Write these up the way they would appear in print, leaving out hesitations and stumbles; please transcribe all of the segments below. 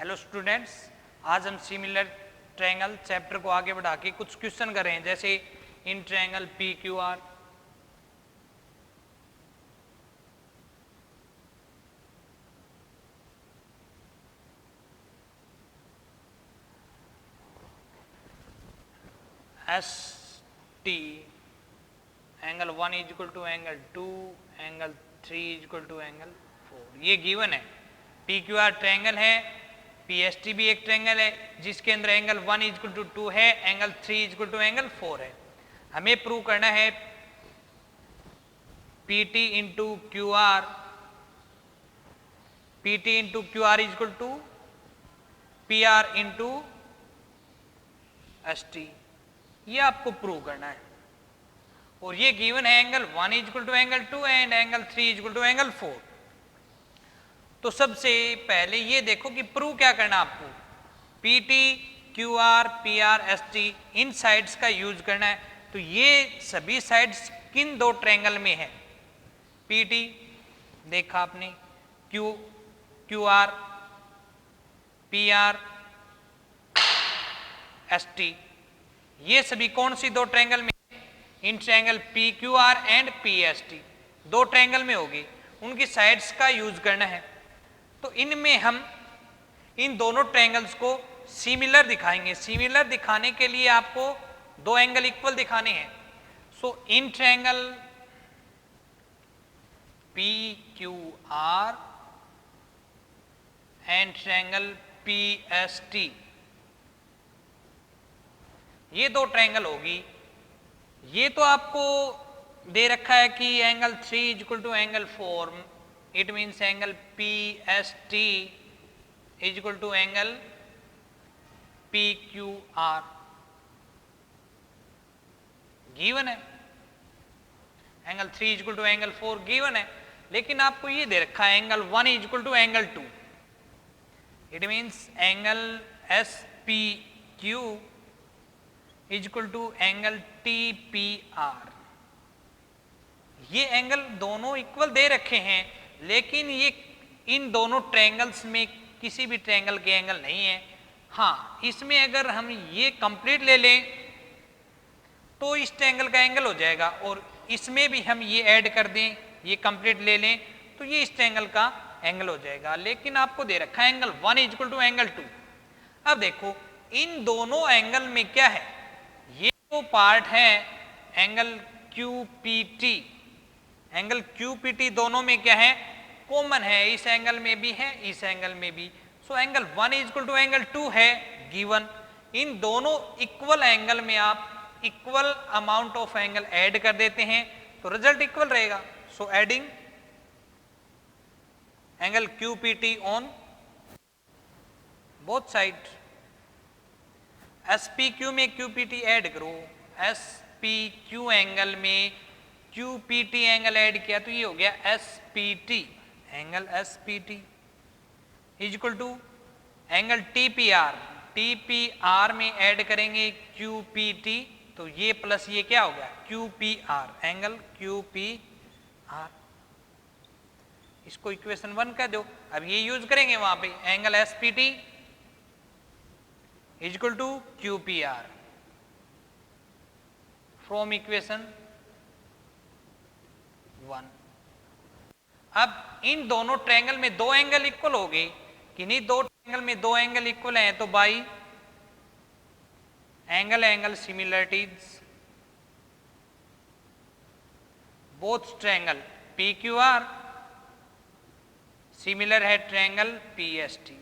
Hello students, आज हम similar triangle chapter को आगे बढ़ा के कुछ क्वेश्चन कर रहे हैं, जैसे in triangle P Q R S T angle 1 is equal to angle 2, angle 3 is equal to angle 4। ये गिवन है। पी क्यू आर ट्रायंगल है, पी एस टी भी एक ट्रायंगल है जिसके अंदर एंगल 1 इज इक्वल टू 2 है, angle 3 is equal to angle 4 है। हमें प्रूव करना है P T into Q R, P T into Q R is equal to P R into S T. ये आपको प्रूव करना है और ये गिवन है angle 1 is equal to angle 2 and angle 3 is equal to angle 4। तो सबसे पहले ये देखो कि प्रूव क्या करना आपको, P T Q R P R S T in sides का यूज करना है। तो ये सभी साइड्स किन दो ट्रायंगल में है? पी टी देखा आपने, Q Q R P R S T, ये सभी कौन सी दो ट्रायंगल में? In triangle P Q R and P S T दो ट्रायंगल में होगी, उनकी साइड्स का यूज करना है। तो इनमें हम इन दोनों ट्रायंगल्स को सिमिलर दिखाएंगे। सिमिलर दिखाने के लिए आपको दो एंगल इक्वल दिखाने हैं। So in triangle P Q R and triangle P S T, ये दो ट्रायंगल होगी। ये तो आपको दे रखा है कि angle 3 is equal to angle 4, it means angle P S T is equal to angle P Q R, given है। Angle 3 is equal to angle 4 given है, लेकिन आपको ये दे रखा है angle 1 is equal to angle 2, it means angle S P Q is equal to angle T P R. ये angle दोनों इक्वल दे रखे हैं, लेकिन ये इन दोनों ट्रायंगल्स में किसी भी ट्रायंगल के एंगल नहीं है। हाँ, इसमें अगर हम ये कंप्लीट ले लें तो इस ट्रायंगल का एंगल हो जाएगा, और इसमें भी हम ये ऐड कर दें, ये कंप्लीट ले लें तो ये इस ट्रायंगल का एंगल हो जाएगा। लेकिन आपको दे रखा है angle 1 is equal to angle 2। अब देखो इन दोनों एंगल में क्या है, ये तो पार्ट है angle Q P T, angle Q P T दोनों में क्या है, कॉमन है, इस एंगल में भी है, इस एंगल में भी। So angle 1 is equal to angle 2 है गिवन। इन दोनों इक्वल एंगल में आप equal amount of angle add कर देते हैं तो रिजल्ट इक्वल रहेगा। So adding angle Q P T on both side, S P Q में क्यू पी टी ऐड करो, एस पी क्यू एंगल में Q P T angle add किया तो ये हो गया S P T, angle S P T is equal to angle T P R, T P R में add करेंगे Q P T तो ये प्लस ये क्या हो गया Q P R, angle Q P R. इसको इक्वेशन 1 कर दो। अब ये यूज करेंगे वहां पे, angle S P T is equal to Q P R from equation 1। अब इन दोनों ट्रायंगल में दो एंगल इक्वल हो गए कि नहीं? दो ट्रायंगल में दो एंगल इक्वल हैं तो by angle angle similarities both triangle P Q are similar है ट्रायंगल पी एस टी।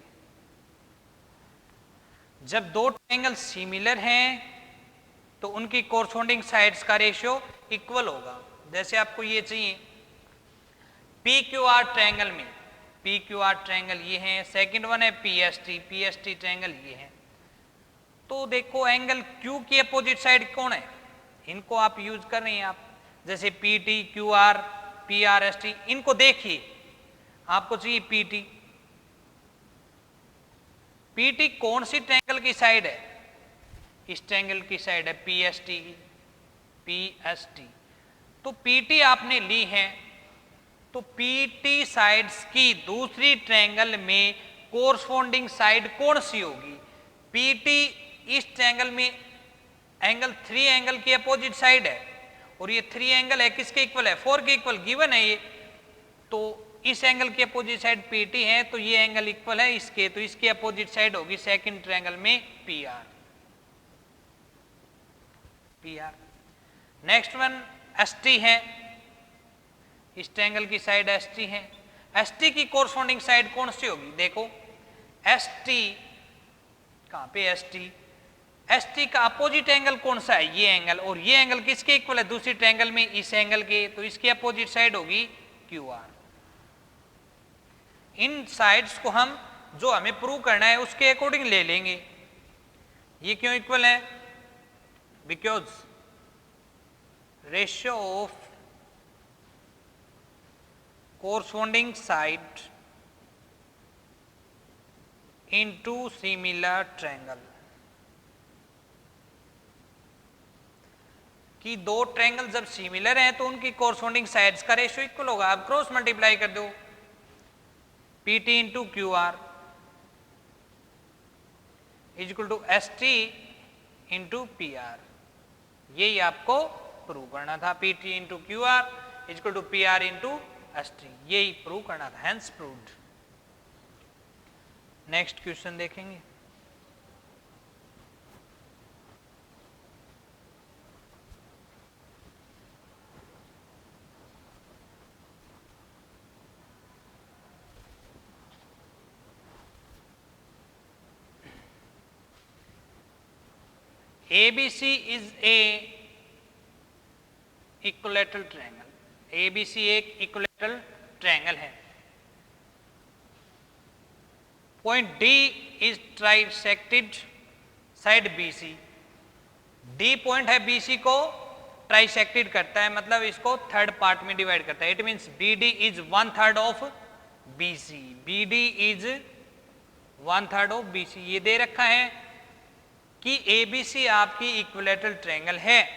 जब दो ट्रायंगल सिमिलर हैं तो उनकी कोरस्पोंडिंग साइड्स का रेशियो इक्वल होगा। जैसे आपको ये चाहिए पी क्यू आर ट्रायंगल में, पी क्यू आर ट्रायंगल ये है, सेकंड वन है पी एस टी ट्रायंगल ये है। तो देखो एंगल क्यू की अपोजिट साइड कौन है, इनको आप यूज कर रहे हैं आप, जैसे P T Q R P R S T, इनको देखिए, आपको चाहिए पी टी। पी टी कौन सी ट्रायंगल की साइड है? इस ट्रायंगल की साइड है पी एस टी की, पी एस टी। तो पी टी आपने ली है तो पी टी साइड्स की दूसरी ट्रायंगल में कोरस्पॉन्डिंग साइड कौन सी होगी? पीटी इस ट्रायंगल में एंगल 3 एंगल की अपोजिट साइड है और ये 3 एंगल है किसके इक्वल है? 4 के इक्वल गिवन है ये। तो इस एंगल की अपोजिट साइड पीटी है तो ये एंगल इक्वल है इसके, तो इसकी अपोजिट साइड होगी सेकंड ट्रायंगल में PR. PR. Next one ST है, इस ट्रायंगल की साइड एसटी है। एसटी की कोरस्पॉन्डिंग साइड कौन सी होगी? देखो एसटी कहां पे? एसटी, एसटी का अपोजिट एंगल कौन सा है? ये एंगल, और ये एंगल किसके इक्वल है दूसरी ट्रायंगल में? इस एंगल के, तो इसकी अपोजिट साइड होगी क्यूआर। इन साइड्स को हम जो हमें प्रूव करना है उसके अकॉर्डिंग ले लेंगे। ये क्यों इक्वल है? Because ratio of corresponding side into similar triangle, कि दो ट्रायंगल जब सिमिलर हैं तो उनकी कोरस्पॉन्डिंग साइड्स का रेशियो इक्वल होगा। अब क्रॉस मल्टीप्लाई कर दो, PT into Q R is equal to S T into P R. यही आपको प्रूव करना था, PT into Q R is equal to P R into S T, यही प्रूव करना था, हेंस प्रूव्ड। नेक्स्ट क्वेश्चन देखेंगे। ABC is a equilateral triangle। ABC एक equilateral triangle है। Point D is trisected side BC। D point है BC को trisected करता है, मतलब इसको थर्ड पार्ट में डिवाइड करता है। It means BD is 1/3 of BC। BD is 1/3 of BC। ये दे रखा है कि ABC आपकी इक्विलैटरल ट्रायंगल है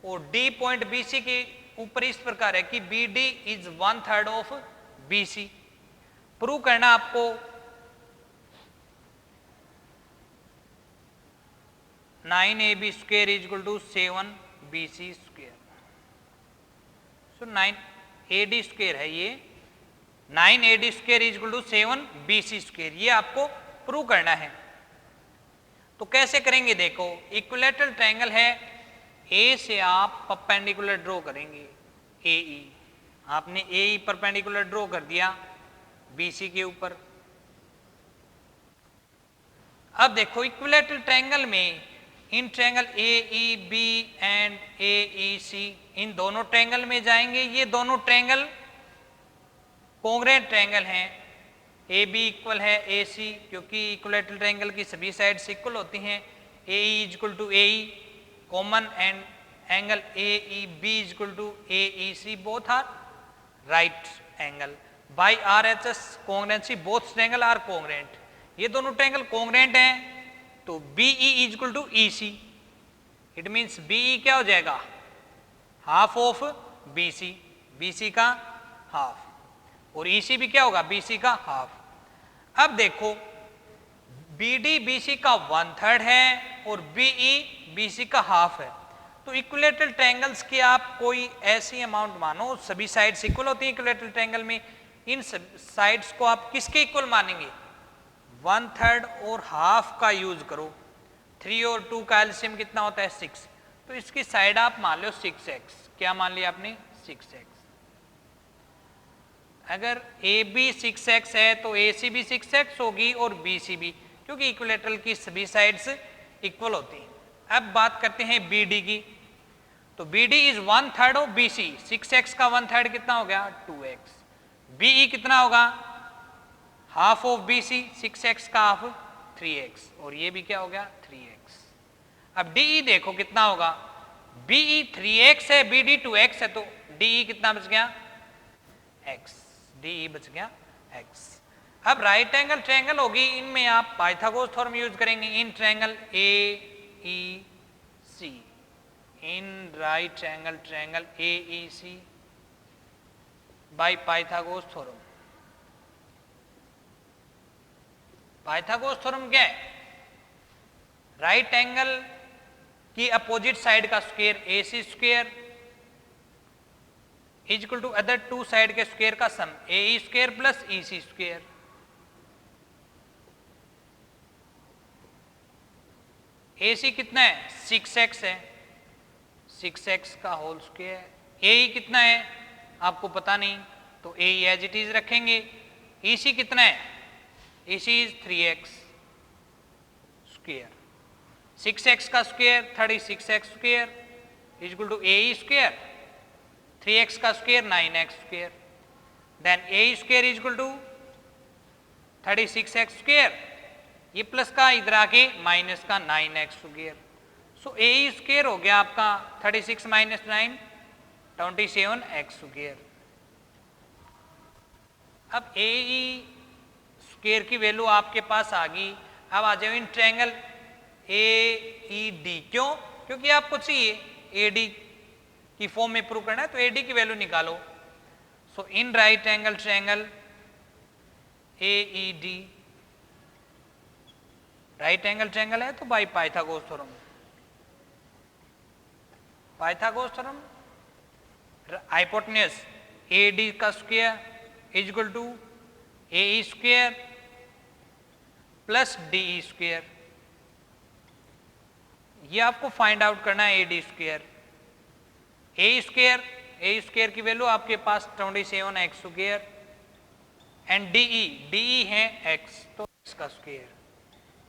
और D पॉइंट BC के ऊपर इस प्रकार है कि BD is 1/3 of BC। Prove करना आपको 9AB square is equal to 7BC square. So 9AD square है ये, 9AD square is equal to 7BC square, ये आपको प्रूव करना है। तो कैसे करेंगे? देखो इक्विलैटरल ट्रायंगल है, ए से आप परपेंडिकुलर ड्रॉ करेंगे, AE। आपने AE परपेंडिकुलर ड्रॉ कर दिया BC के ऊपर। अब देखो इक्विलैटरल ट्रायंगल में in triangle AEB and AEC, इन दोनों ट्रायंगल में जाएंगे। ये दोनों ट्रायंगल कॉन्ग्रुएंट ट्रायंगल हैं। AB इक्वल है AC, क्योंकि इक्विलैटरल ट्रायंगल की सभी साइड्स इक्वल होती हैं। AE is equal to AE common and angle AEB is equal to AEC, both are right angle. By RHS congruency both triangle are congruent. ये दोनों triangle congruent हैं तो BE is equal to EC। It means BE क्या हो जाएगा? Half of BC, BC का half, और EC भी क्या होगा? BC का हाफ। अब देखो BD BC का 1/3 है और BE BC का हाफ है, तो इक्विलैटरल ट्रायंगल्स की आप कोई ऐसी अमाउंट मानो, सभी साइड्स इक्वल होती हैं इक्विलैटरल ट्रायंगल में। इन साइड्स को आप किसके इक्वल मानेंगे? 1/3 और हाफ का यूज करो। 3 और 2 का एलसीएम कितना होता है? 6। तो इसकी साइड आप मान लो 6x। क्या मान लिया आपने? 6x। अगर AB 6x है तो AC भी 6x होगी और BC भी, क्योंकि इक्विलैटरल की सभी साइड्स इक्वल होती हैं। अब बात करते हैं BD की। तो BD is 1/3 of BC। 6x का 1/3 कितना हो गया? 2x। BE कितना होगा? Half of BC। 6x का हाफ 3x, और ये भी क्या हो गया? 3x। अब DE देखो कितना होगा? BE 3x है, BD 2x है, तो DE कितना बच गया? x। DE बच गया x। अब राइट एंगल ट्रायंगल होगी, इनमें आप पाइथागोरस थ्योरम यूज करेंगे। In triangle AEC, in right angle triangle AEC by Pythagoras theorem. Pythagoras theorem क्या है? राइट एंगल की अपोजिट साइड का square AC square is equal to other two side के square का sum AE square plus EC square. AC कितना है? 6x है, 6x का होल स्क्वायर। AE कितना है आपको पता नहीं, तो AE एज इट इज रखेंगे। EC कितना है? EC is 3x square. 6x का square 36x square is equal to AE square, 3x का square 9x square, then AE square is equal to 36x square, ये प्लस का इधर आके minus का 9x स्क्वायर। सो AE स्क्वायर हो गया आपका 36 माइनस 9 27x स्क्वायर। अब AE स्क्वायर की वैल्यू आपके पास आ गई। अब आ जाओ इन ट्रायंगल AED। क्यों? क्योंकि आपको चाहिए AD की फॉर्म में प्रूव करना है, तो AD की वैल्यू निकालो। So in right angle triangle AED, right angle triangle है तो by Pythagoras theorem. Pythagoras theorem hypotenuse AD का square is equal to AE square plus DE square. ये आपको फाइंड आउट करना है AD स्क्वायर। AE स्क्वायर की value आपके पास 27x स्क्वायर एंड DE है x, तो x का स्क्वायर।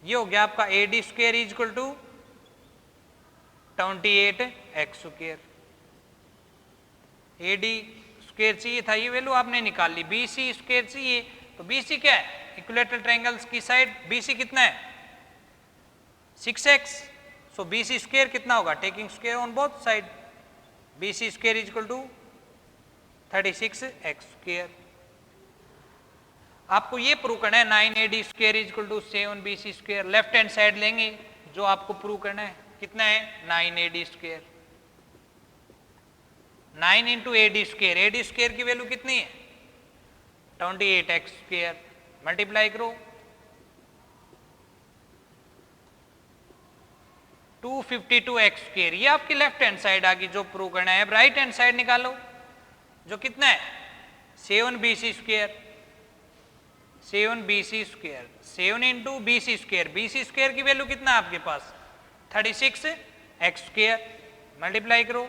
ये हो गया आपका AD square is equal to 28x square. AD square चाहिए था, ये वैल्यू आपने निकाल ली। BC स्क्वायर चाहिए, तो BC क्या है? इक्विलेटरल ट्रायंगल्स की साइड BC कितना है? 6x। सो BC स्क्वायर कितना होगा? Taking square on both side, BC square is equal to 36x square. आपको ये प्रूव करना है 9AD square is equal to 7BC square. Left hand side लेंगे, जो आपको प्रूव करना है कितना है? 9AD square. 9 into AD square, AD square की वैल्यू कितनी है? 28x square. मल्टीप्लाई करो 252x स्क्वायर। ये आपकी लेफ्ट हैंड साइड आ गई जो प्रूव करना है। अब राइट हैंड साइड निकालो, जो कितना है? 7BC square, 7BC square, 7 into BC square. BC square की वैल्यू कितना है आपके पास? 36x square. मल्टीप्लाई करो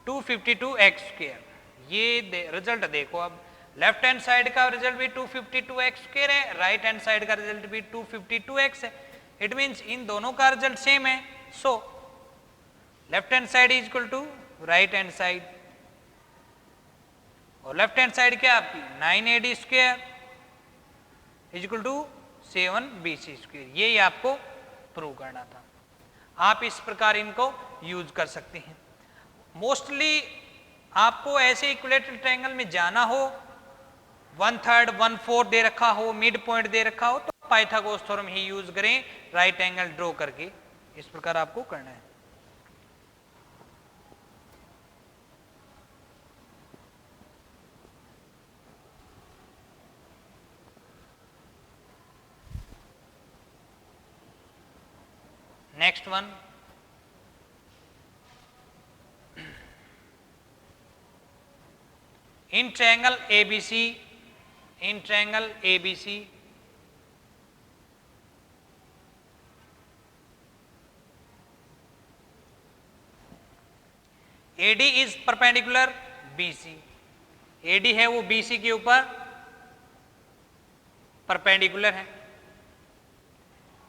252x स्क्वायर। ये रिजल्ट देखो, अब लेफ्ट हैंड साइड का रिजल्ट भी 252x स्क्वायर है, राइट हैंड साइड का रिजल्ट भी 252x है। इट मींस इन दोनों का रिजल्ट सेम है। So left hand side is equal to right hand side, और लेफ्ट हैंड साइड क्या आपकी? 9AD square is equal to 7BC square. यही आपको प्रूव करना था। आप इस प्रकार इनको यूज कर सकते हैं। मोस्टली आपको ऐसे इक्विलेटरल ट्रायंगल में जाना हो, 1/3 1/4 दे रखा हो, मिड पॉइंट दे रखा हो, तो पाइथागोरस थ्योरम ही यूज करें राइट एंगल ड्रॉ करके। इस प्रकार आपको करना है। Next one, in triangle ABC, in triangle ABC, AD is perpendicular BC, AD है वो BC के ऊपर परपेंडिकुलर है,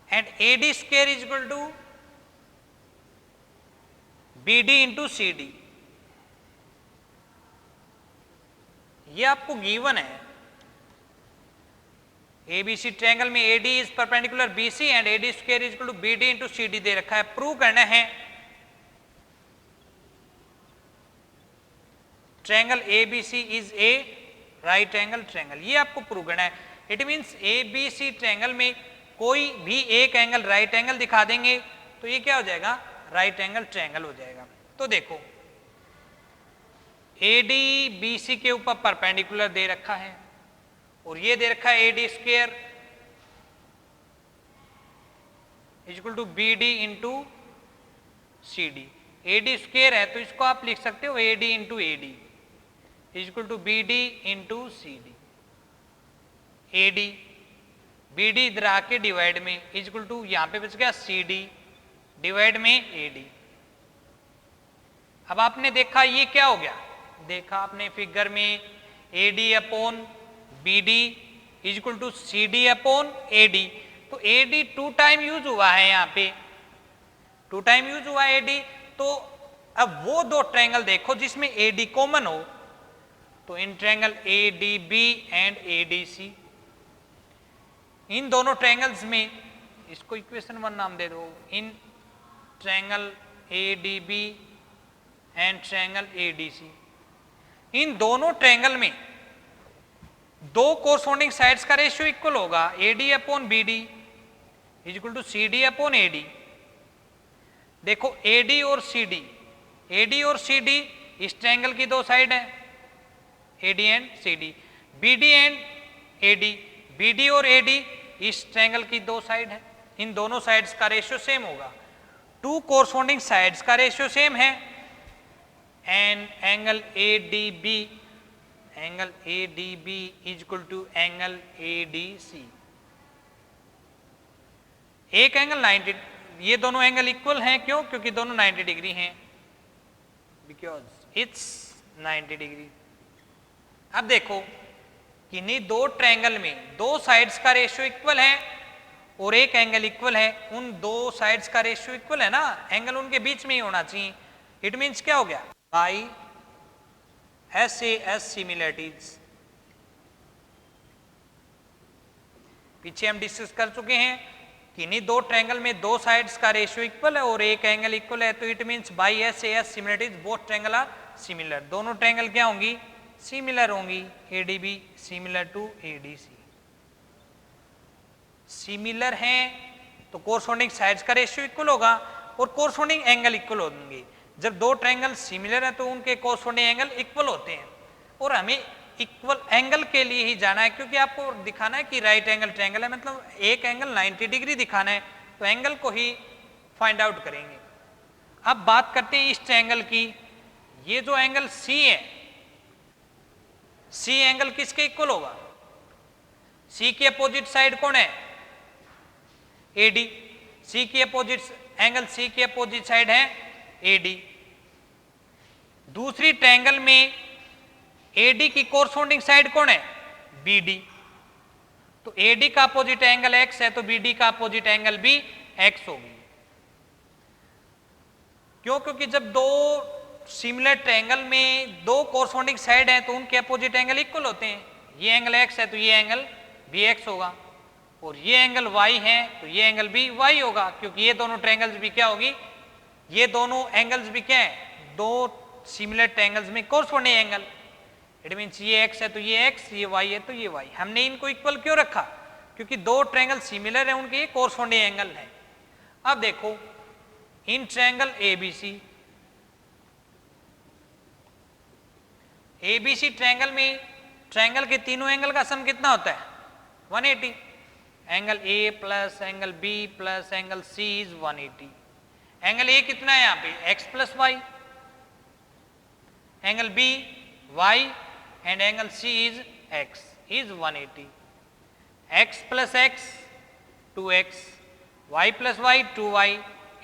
and AD square is equal to BD into CD। ये आपको गिवन है। ABC ट्रायंगल में AD is perpendicular BC and AD square is equal to BD into CD दे रखा है। प्रूव करना है triangle ABC is a right angle triangle. ये आपको प्रूव करना है। इट मींस ABC ट्रायंगल में कोई भी एक एंगल राइट एंगल दिखा देंगे तो ये क्या हो जाएगा? राइट एंगल ट्रायंगल हो जाएगा। तो देखो AD BC के ऊपर परपेंडिकुलर दे रखा है, और ये दे रखा है AD square equal to BD into CD। AD square है तो इसको आप लिख सकते हो AD into AD equal to BD into CD। AD BD इधर आके डिवाइड में इक्वल टू यहां पे बच गया CD डिवाइड में AD। अब आपने देखा ये क्या हो गया, देखा आपने फिगर में AD upon BD equal to CD upon AD। तो AD 2 टाइम यूज हुआ है, यहाँ पे 2 टाइम यूज हुआ है AD। तो अब वो दो ट्रायंगल देखो जिसमें AD कॉमन हो, तो in triangle ADB and ADC, इन दोनों ट्रायंगल्स में, इसको इक्वेशन 1 नाम दे दो, in triangle ADB and triangle ADC, इन दोनों ट्रायंगल में दो कोरस्पॉन्डिंग साइड्स का रेशियो इक्वल होगा AD upon BD equal to CD upon AD। देखो AD और CD इस ट्रायंगल की दो साइड है AD and CD, BD and AD, BD और AD इस ट्रायंगल की दो साइड है, इन दोनों साइड्स का रेशियो सेम होगा। टू कोरस्पॉन्डिंग साइड्स का रेशियो सेम है and angle ADB equal to angle ADC। एक एंगल 90, ये दोनों एंगल इक्वल हैं, क्यों? क्योंकि दोनों 90 डिग्री हैं, बिकॉज इट्स 90 डिग्री। अब देखो किन्हीं दो ट्रायंगल में दो साइड्स का रेशियो इक्वल है और एक एंगल इक्वल है, उन दो साइड्स का रेशियो इक्वल है ना, एंगल उनके बीच में ही होना चाहिए। इट मीन्स क्या हो गया, बाई SAS सिमिलरिटीज। पीछे हम डिस्कस कर चुके हैं कि इन्हीं दो ट्रायंगल में दो साइड्स का रेशियो इक्वल है और एक एंगल इक्वल है, तो it means by SAS similarities both triangle are similar. दोनों ट्रायंगल क्या होंगी, सिमिलर होंगी। ADB similar to ADC, similar हैं तो कोरस्पॉन्डिंग साइड्स का रेशियो इक्वल होगा और कोरस्पॉन्डिंग एंगल इक्वल होंगे। जब दो ट्रायंगल सिमिलर है तो उनके कोरस्पॉन्डिंग एंगल इक्वल होते हैं, और हमें इक्वल एंगल के लिए ही जाना है, क्योंकि आपको दिखाना है कि राइट एंगल ट्रायंगल है, मतलब एक एंगल 90 डिग्री दिखाना है, तो एंगल को ही फाइंड आउट करेंगे। अब बात करते हैं इस ट्रायंगल की। ये जो एंगल C है, C एंगल किसके इक्वल होगा, C की अपोजिट साइड कौन है, AD। C की अपोजिट एंगल C की अपोजिट साइड है AD। दूसरी ट्रायंगल में AD की कोरस्पॉन्डिंग साइड कौन है, BD। तो AD का अपोजिट एंगल X है तो BD का अपोजिट एंगल भी X होगी। क्यों? क्योंकि जब दो सिमिलर ट्रायंगल में दो कोरस्पॉन्डिंग साइड हैं तो उनके अपोजिट एंगल इक्वल होते हैं। ये एंगल X है तो ये एंगल भी X होगा, और ये एंगल Y है तो ये एंगल भी Y होगा, क्योंकि ये दोनों ट्रायंगल्स भी क्या होगी, ये दोनों एंगल्स भी क्या है, दो सिमिलर ट्रायंगल्स में कोरस्पॉन्डिंग एंगल। इट मीन्स ये X है तो ये X, ये Y है तो ये Y। हमने इनको इक्वल क्यों रखा, क्योंकि दो ट्रायंगल सिमिलर है, उनके ये कोरस्पॉन्डिंग एंगल है। अब देखो इन ट्रायंगल ABC ट्रायंगल में ट्रायंगल के तीनों एंगल का सम कितना होता है, 180। Angle A plus angle B plus angle C is 180। Angle A कितना है यहाँ पे, X plus Y, angle B Y and angle C is X is 180। X plus X 2X, Y plus Y 2Y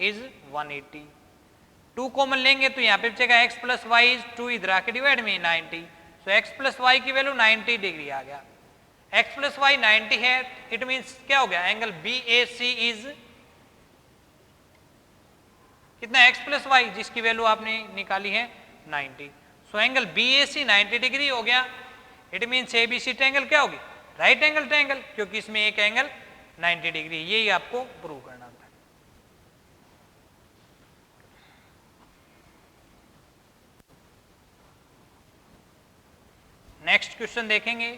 is 180। 2 common लेंगे तो यहाँ पे बचेगा X plus Y is 2, इधर आके डिवाइड में 90, सो X प्लस Y की वैल्यू 90 डिग्री आ गया। X प्लस Y 90 है, इट मीन्स क्या हो गया, एंगल BAC इज कितना, X प्लस Y जिसकी वैल्यू आपने निकाली है 90, सो एंगल BAC 90 डिग्री हो गया। इट मीन्स ABC ट्रायंगल क्या होगी, राइट एंगल ट्रायंगल, क्योंकि इसमें एक एंगल 90 डिग्री, यही आपको प्रूव करना था। नेक्स्ट क्वेश्चन देखेंगे।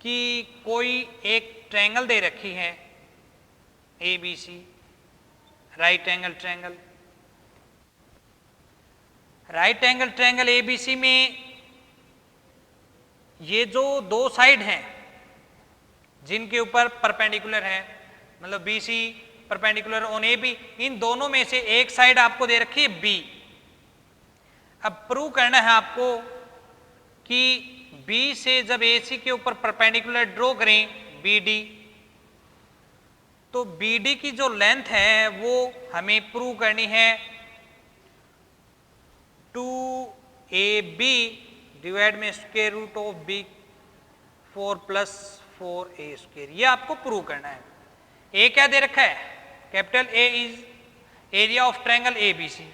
कि कोई एक ट्रायंगल दे रखी है ABC, right angle triangle, right angle triangle ABC में ये जो दो साइड हैं जिनके ऊपर परपेंडिकुलर है, मतलब BC perpendicular on A B, इन दोनों में से एक साइड आपको दे रखी है बी। अब प्रूव करना है आपको कि बी से जब एसी के ऊपर परपेंडिकुलर ड्रॉ करें बीडी, तो बीडी की जो लेंथ है वो हमें प्रूव करनी है 2ab डिवाइड में square root of B 4 plus 4a square, ये आपको प्रूव करना है। ए क्या दे रखा है, capital A is area of triangle ABC.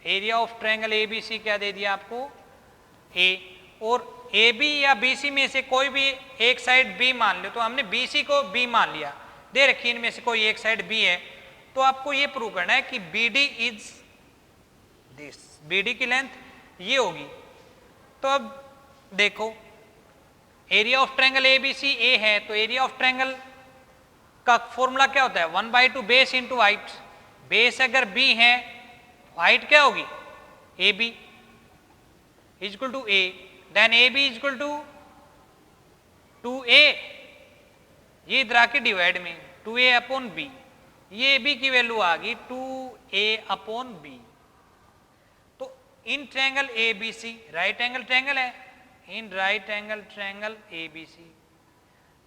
Area of triangle ABC क्या दे दिया आपको, ए, और ए बी या बी सी में से कोई भी एक साइड बी मान लो, तो हमने बी सी को बी मान लिया, दे रखी इनमें से कोई एक साइड बी है, तो आपको ये प्रूव करना है कि B D is this, B D की लेंथ ये होगी। तो अब देखो area of triangle A B C A है, तो एरिया ऑफ ट्रायंगल का फॉर्मूला क्या होता है, 1/2 बेस इंटू हाइट। बेस अगर बी है, हाइट क्या होगी A B is equal to A, then A B is equal to 2a, ये इधर आके डिवाइड में 2a अपॉन बी, ये बी की वैल्यू आ गई 2a अपॉन बी। तो in triangle A B C, right angle triangle है, in right angle triangle A B C,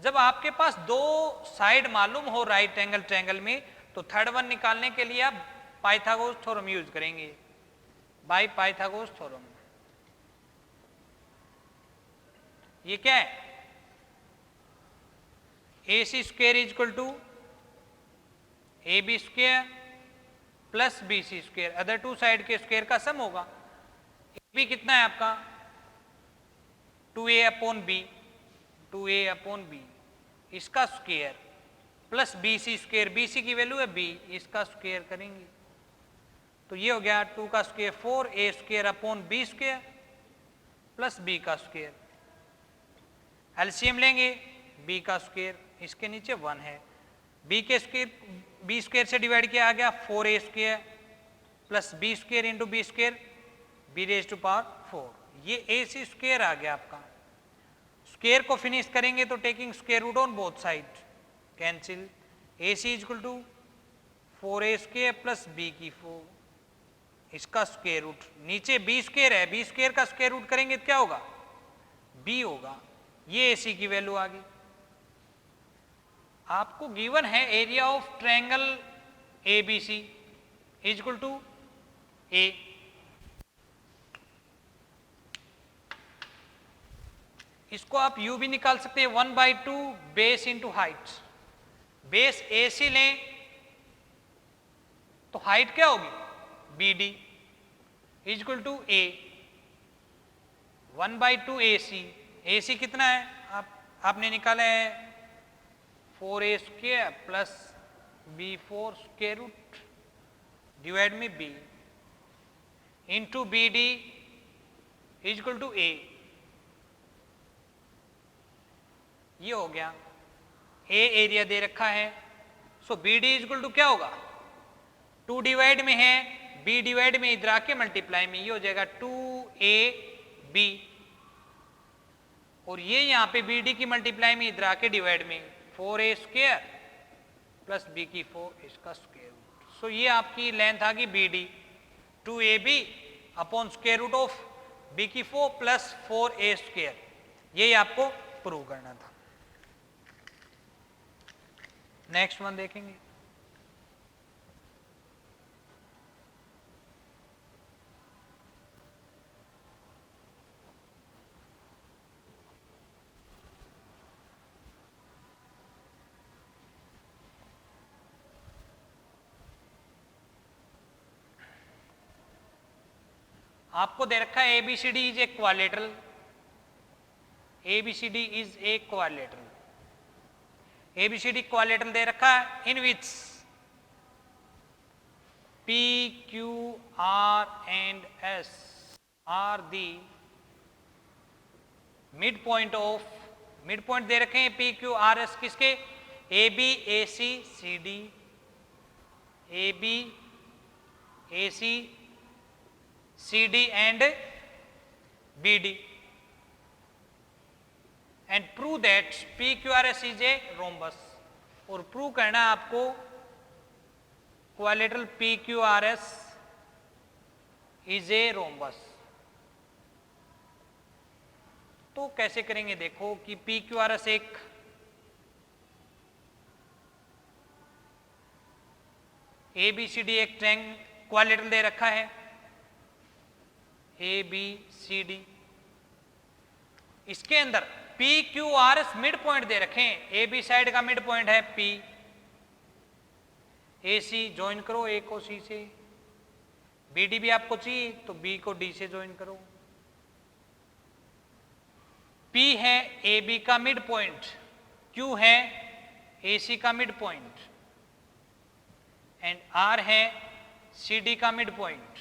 जब आपके पास दो साइड मालूम हो राइट एंगल ट्रायंगल में, तो थर्ड वन निकालने के लिए आप पाइथागोरस थ्योरम यूज करेंगे, बाय पाइथागोरस थ्योरम। ये क्या है, A C square is equal to A B square plus B C square, other two side के स्क्वेयर का सम होगा। ए बी कितना है आपका 2a upon B, 2a upon B, इसका square plus B C square, B C की value है B, इसका स्क्वेयर करेंगे तो ये हो गया 2 का square 4a square upon B square plus B का स्क्वेयर। एलसीएम लेंगे, b का स्क्वायर इसके नीचे 1 है, b के स्क्वायर बी स्क्वायर से डिवाइड किया आ गया 4a square plus B square into B square B raise to power 4, ये ए सी स्क्वायर आ गया आपका। स्क्वायर को फिनिश करेंगे तो taking square root on both side cancel, A C is equal to 4a square plus B की 4, इसका square root, नीचे B square है, बी स्क्वायर का स्क्वायर रूट करेंगे तो क्या होगा बी होगा, ये एसी की वैल्यू आ गई। आपको गिवन है area of triangle ABC is equal to A, इसको आप यू भी निकाल सकते हैं 1/2 base into height. Base A C लें तो हाइट क्या होगी B D is equal to A 1/2 A C, A C कितना है आपने निकाला है 4a square plus B 4 square root divide में B into B D is equal to A, ये हो गया। ए एरिया दे रखा है, so B D is equal to क्या होगा 2 डिवाइड में है, बी डिवाइड में इधर आके मल्टीप्लाई में, ये हो जाएगा 2ab, और ये यहां पे बी डी की मल्टीप्लाई में इधर आके डिवाइड में 4a स्क्वायर प्लस बी की 4, इसका स्क्वायर रूट। सो ये आपकी लेंथ आ गई B D 2ab upon square root of B की 4 प्लस 4a स्क्वायर, ये आपको प्रूव करना था। नेक्स्ट वन देखेंगे, आपको दे रखा है ABCD is a quadrilateral, ABCD is a quadrilateral, ABCD quadrilateral दे रखा है in which P Q R and S are the mid point of, mid point दे रखे हैं पी क्यू आर एस किसके, A B A C C D, A B A C CD and BD and prove that PQRS is a rhombus. और prove करना है आपको quadrilateral PQRS is a rhombus. तो कैसे करेंगे देखो कि PQRS एक ABCD एक क्वाड्रिलेटरल दे रखा है, ABCD, इसके अंदर PQRS मिड पॉइंट दे रखे हैं, AB साइड का मिड पॉइंट है P, AC ज्वाइन करो A को C से, BD भी आपको चाहिए तो B को D से ज्वाइन करो, P है AB का मिड पॉइंट, Q है AC का मिड पॉइंट एंड R है CD का मिड पॉइंट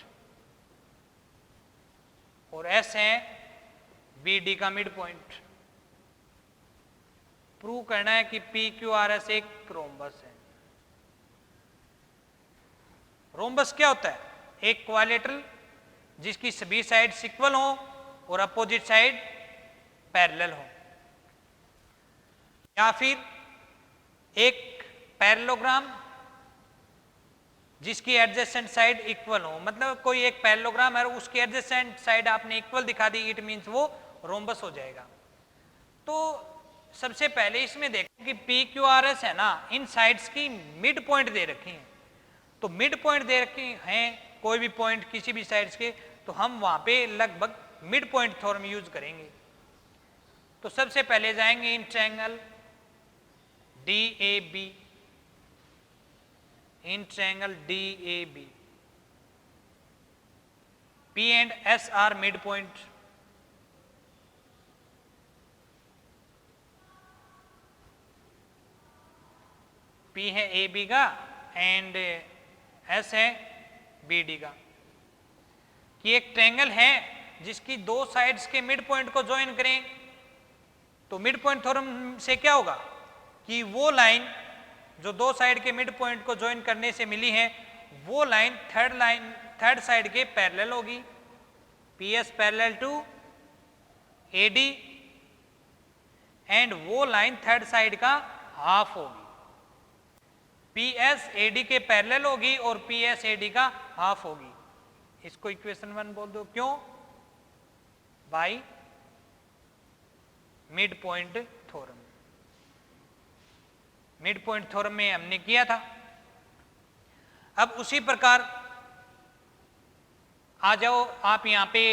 और S है BD का मिड पॉइंट। प्रूव करना है कि PQRS एक रोम्बस है। रोम्बस क्या होता है? एक क्वाड्रिलेटरल जिसकी सभी साइड्स इक्वल हो और अपोजिट साइड पैरेलल हो, या फिर एक पैरेललोग्राम जिसकी एडजेसेंट साइड इक्वल हो। मतलब कोई एक पैरेललोग्राम है और उसकी एडजेसेंट साइड आपने इक्वल दिखा दी, इट मींस वो रोम्बस हो जाएगा। तो सबसे पहले इसमें देखो कि PQRS है ना, इन साइड्स की मिड पॉइंट दे रखी हैं। तो मिड पॉइंट दे रखे हैं कोई भी पॉइंट किसी भी साइड्स के, तो हम वहां पे लगभग मिड पॉइंट थ्योरम यूज करेंगे। तो सबसे पहले जाएंगे in triangle DAB, in triangle DAB, P and S are mid point, P है AB का एंड S है BD का। कि एक ट्रायंगल है जिसकी दो साइड्स के मिड पॉइंट को ज्वाइन करें, तो मिड पॉइंट थ्योरम से क्या होगा कि वो लाइन जो दो साइड के मिड पॉइंट को ज्वाइन करने से मिली है, वो लाइन थर्ड साइड के पैरेलल होगी, PS parallel to AD and वो लाइन थर्ड साइड का हाफ होगी, PS AD के पैरेलल होगी और PS AD का हाफ होगी। इसको इक्वेशन 1 बोल दो। क्यों? Bye mid point theorem. Mid point theorem में हमने किया था। अब उसी प्रकार आ जाओ आप यहां पे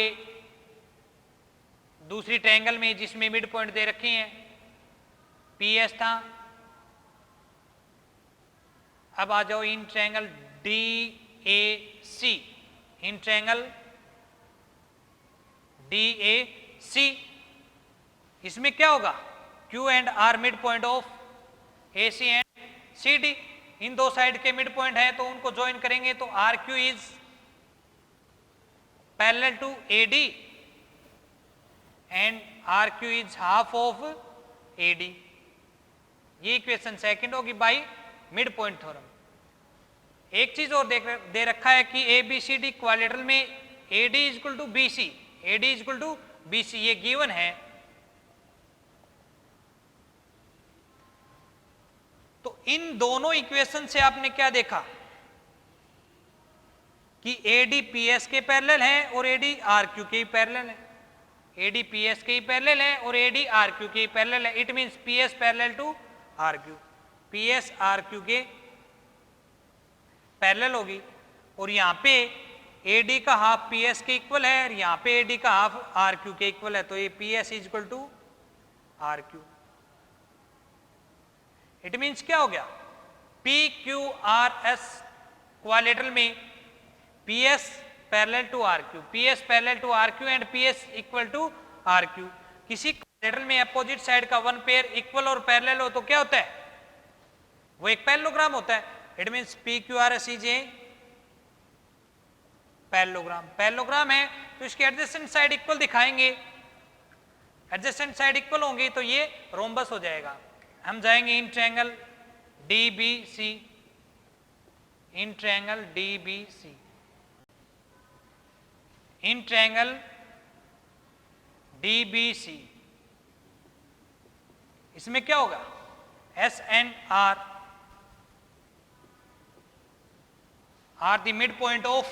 दूसरी ट्रायंगल में जिसमें मिड पॉइंट दे रखे हैं, PS था। अब आ जाओ in triangle DAC, in triangle DAC, इसमें क्या होगा? Q and R mid point of AC and CD, इन दो साइड के मिड पॉइंट है तो उनको ज्वाइन करेंगे, तो RQ is parallel to AD and RQ is half of AD। ये इक्वेशन सेकंड होगी बाय मिड पॉइंट थ्योरम। एक चीज और दे रखा है कि ABCD क्वाड्रिलेटरल में AD is equal to BC, AD is equal to BC, ये गिवन है। तो इन दोनों इक्वेशन से आपने क्या देखा कि AD PS के पैरेलल है और AD RQ के पैरेलल है, AD PS के ही पैरेलल है और AD RQ के ही पैरेलल है। It means PS parallel to RQ, PS RQ के पैरेलल होगी। और यहां पे AD का हाफ PS के इक्वल है और यहां पे AD का हाफ RQ के इक्वल है, तो ये PS is equal to RQ। It means क्या हो गया? PQRS क्वाड्रिलेटरल में PS parallel to RQ, PS parallel to RQ and PS equal to RQ। किसी क्वाड्रिलेटरल में अपोजिट साइड का वन पेयर इक्वल और पैरेलल हो तो क्या होता है? वो एक पैरेललोग्राम होता है। It means PQRS is a parallelogram. Parallelogram है तो इसके एडजेसेंट साइड इक्वल दिखाएंगे, एडजेसेंट साइड इक्वल होंगी तो ये रोम्बस हो जाएगा। हम जाएंगे in triangle DBC, in triangle DBC, in triangle DBC, इसमें क्या होगा, S and R are the midpoint of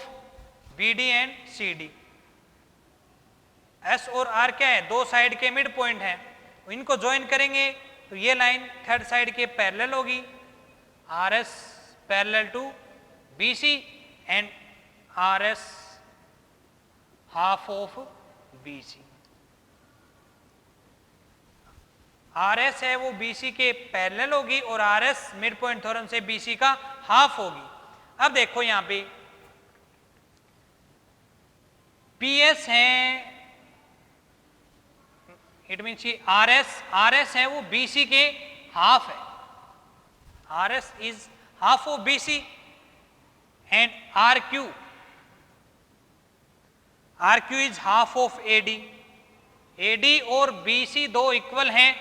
BD and CD. S और R क्या है, दो साइड के मिड पॉइंट हैं, इनको ज्वाइन करेंगे तो ये लाइन थर्ड साइड के पैरेलल होगी, RS parallel to BC and RS half of BC. RS है वो BC के पैरेलल होगी और RS मिड पॉइंट थ्योरम से BC का हाफ होगी. अब देखो यहां पे PS है, इट मीन्स RS है वो BC के हाफ है, RS is half of BC and RQ is half of AD और BC दो इक्वल हैं,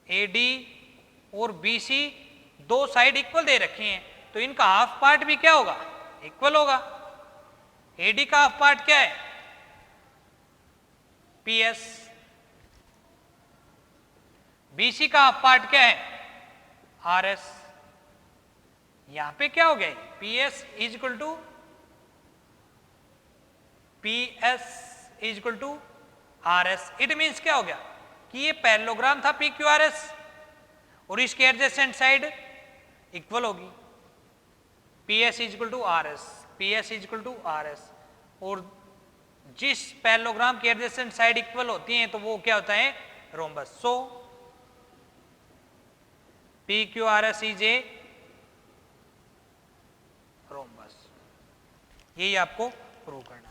AD और BC दो साइड इक्वल दे रखे हैं, तो इनका हाफ पार्ट भी क्या होगा, इक्वल होगा. AD का हाफ पार्ट क्या है, PS. BC का हाफ पार्ट क्या है, RS. यहां पे क्या हो गया, PS is equal to RS. It means क्या हो गया कि ये पैरेललोग्राम था PQRS और इसके एडजेसेंट साइड इक्वल होगी, PS is equal to RS. और जिस पैरेललोग्राम की एडजेसेंट साइड इक्वल होती हैं तो वो क्या होता है, rhombus. So PQRS is a rhombus. यही आपको प्रूव करना.